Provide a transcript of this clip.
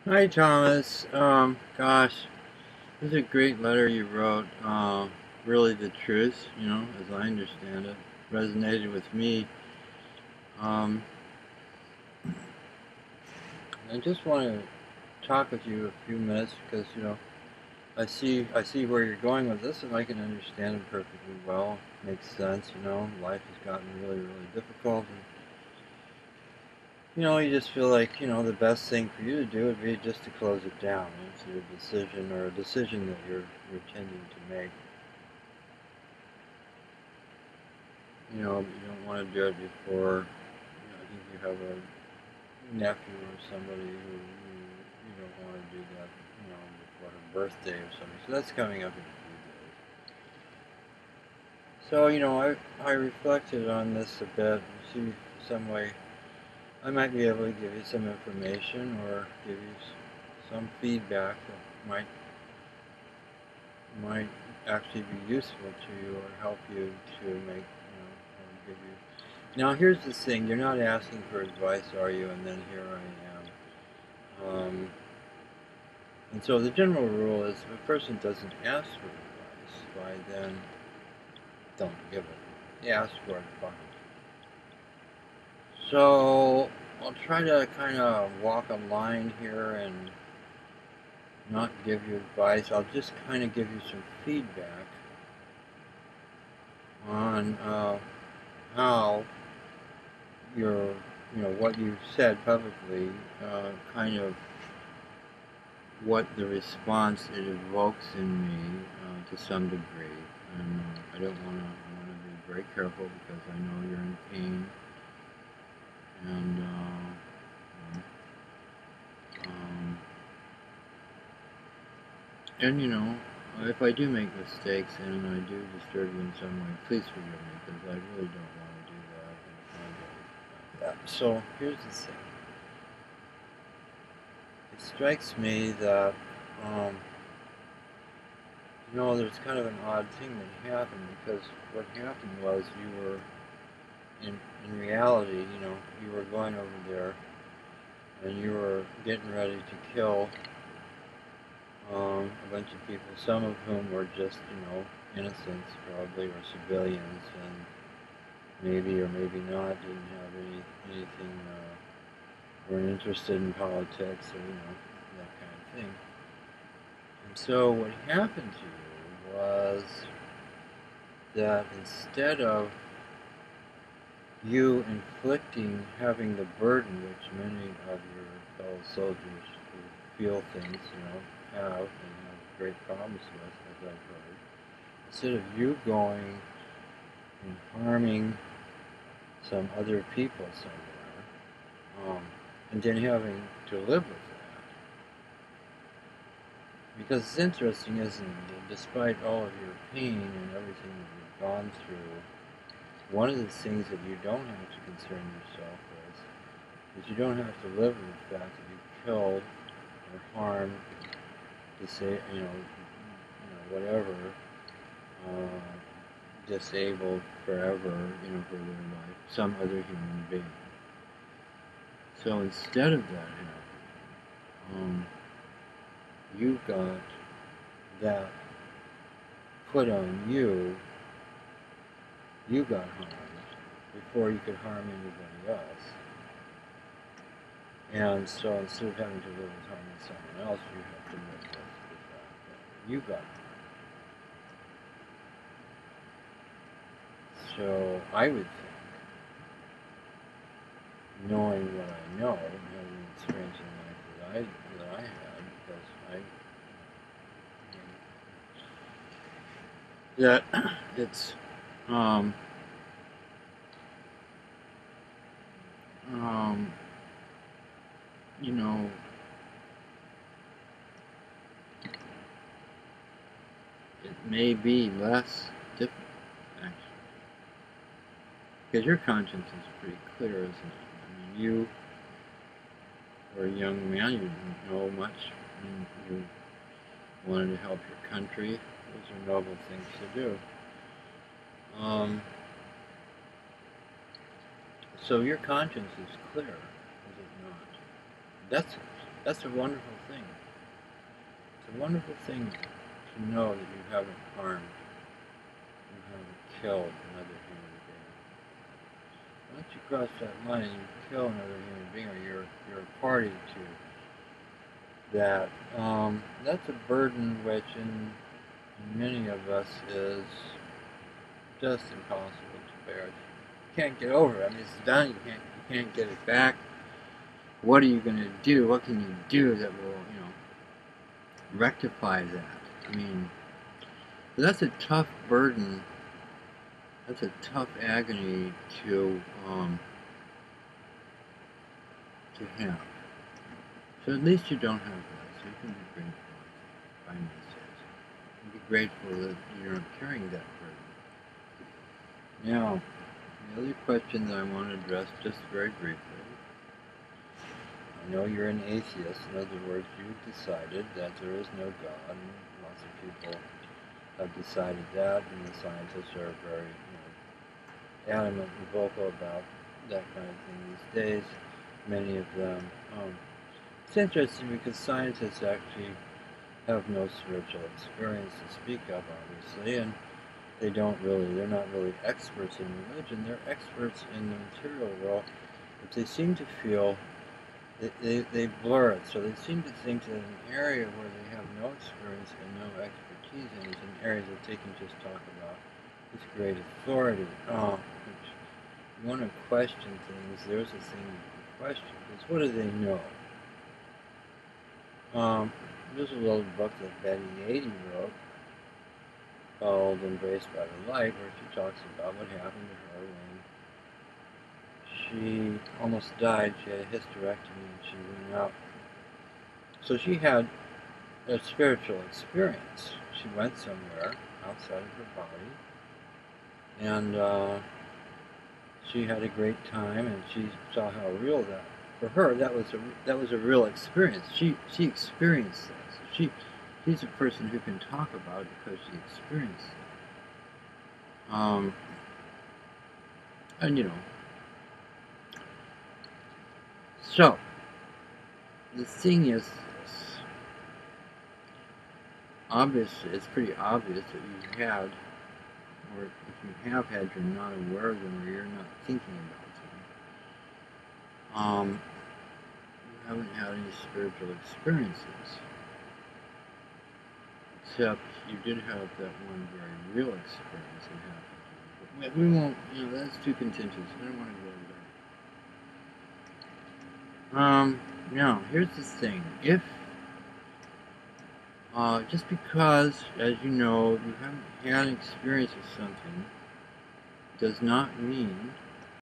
Hi, Thomas. Gosh, this is a great letter you wrote. Really the truth, as I understand it, resonated with me. Um, I just want to talk with you a few minutes because, I see where you're going with this, and I can understand it perfectly well. Makes sense, Life has gotten really, really difficult, and you just feel like, the best thing for you to do would be just to close it down. It's your decision or a decision that you're tending to make. You don't want to do it before, I think you have a nephew or somebody who you don't want to do that, before her birthday or something. So that's coming up in a few days. So, I reflected on this a bit and see some way I might be able to give you some information or give you some feedback that might actually be useful to you or help you to make, or give you. Now, here's the thing: you're not asking for advice, are you? And then here I am. And so the general rule is if a person doesn't ask for advice, why then don't give it. You ask for it, fine. So I'll try to kind of walk a line here and not give you advice. I'll just kind of give you some feedback on how your, what you've said publicly, kind of what the response it evokes in me to some degree. And I don't want to. I want to be very careful because I know you're in pain, and um, and if I do make mistakes and I do disturb you in some way, please forgive me because I really don't want to do that and apologize about that. So here's the thing. It strikes me that um, there's kind of an odd thing that happened because what happened was you were in reality, you were going over there and you were getting ready to kill a bunch of people, some of whom were just, innocents probably, or civilians, and maybe or maybe not didn't have anything, weren't interested in politics or, that kind of thing. And so what happened to you was that instead of you inflicting, having the burden which many of your fellow soldiers who feel things, have and have great problems with, as I've heard, instead of you going and harming some other people somewhere, and then having to live with that. Because it's interesting, isn't it, that despite all of your pain and everything that you've gone through, one of the things that you don't have to concern yourself with is you don't have to live with the fact that you've killed or harmed, to say, whatever, disabled forever, for their life, some other human being. So instead of that happening, you got that put on you. You got harmed before you could harm anybody else. And so instead of having to live with harming someone else, you have to live with the fact that you got harmed. So I would think, knowing what I know and having experience in life that I had, because that it's um, um, you know it may be less difficult actually because your conscience is pretty clear, isn't it? I mean, you were a young man, you didn't know much, and you wanted to help your country. Those are noble things to do. Um, so your conscience is clear, is it not? That's it. That's a wonderful thing. It's a wonderful thing to know that you haven't harmed, you haven't killed another human being. Once you cross that line and you kill another human being, or you're a party to that, that's a burden which in many of us is just impossible to bear. You can't get over it. I mean, it's done. You can't get it back. What are you going to do? What can you do that will, rectify that? I mean, that's a tough burden. That's a tough agony to have. So at least you don't have that. So you can be grateful, I may say. And be grateful that you're not carrying that burden. Now, the other question that I want to address just very briefly. I know you're an atheist. In other words, you've decided that there is no God, and lots of people have decided that, and the scientists are very, adamant and vocal about that kind of thing these days. Many of them. It's interesting because scientists actually have no spiritual experience to speak of, obviously, and they're not really experts in religion. They're experts in the material world, but they seem to feel they blur it. So they seem to think that an area where they have no experience and no expertise in is an area that they can just talk about with great authority. Which you want to question things, there's a thing you can question, because what do they know? There's a little book that Betty Yeadie wrote called Embraced by the Light, where she talks about what happened to her when she almost died. She had a hysterectomy and she went out. So she had a spiritual experience. She went somewhere outside of her body, and she had a great time, and she saw how real that. For her, that was a real experience. She experienced this. She's a person who can talk about it because she experienced it. And so the thing is this. Obviously, it's pretty obvious that you had, or if you have had, you're not aware of them, or you're not thinking about them. You haven't had any spiritual experiences. Except you did have that one very real experience that happened. But we won't, that's too contentious. I don't want to go there. Now, here's the thing. If, just because, as you haven't had an experience of something, does not mean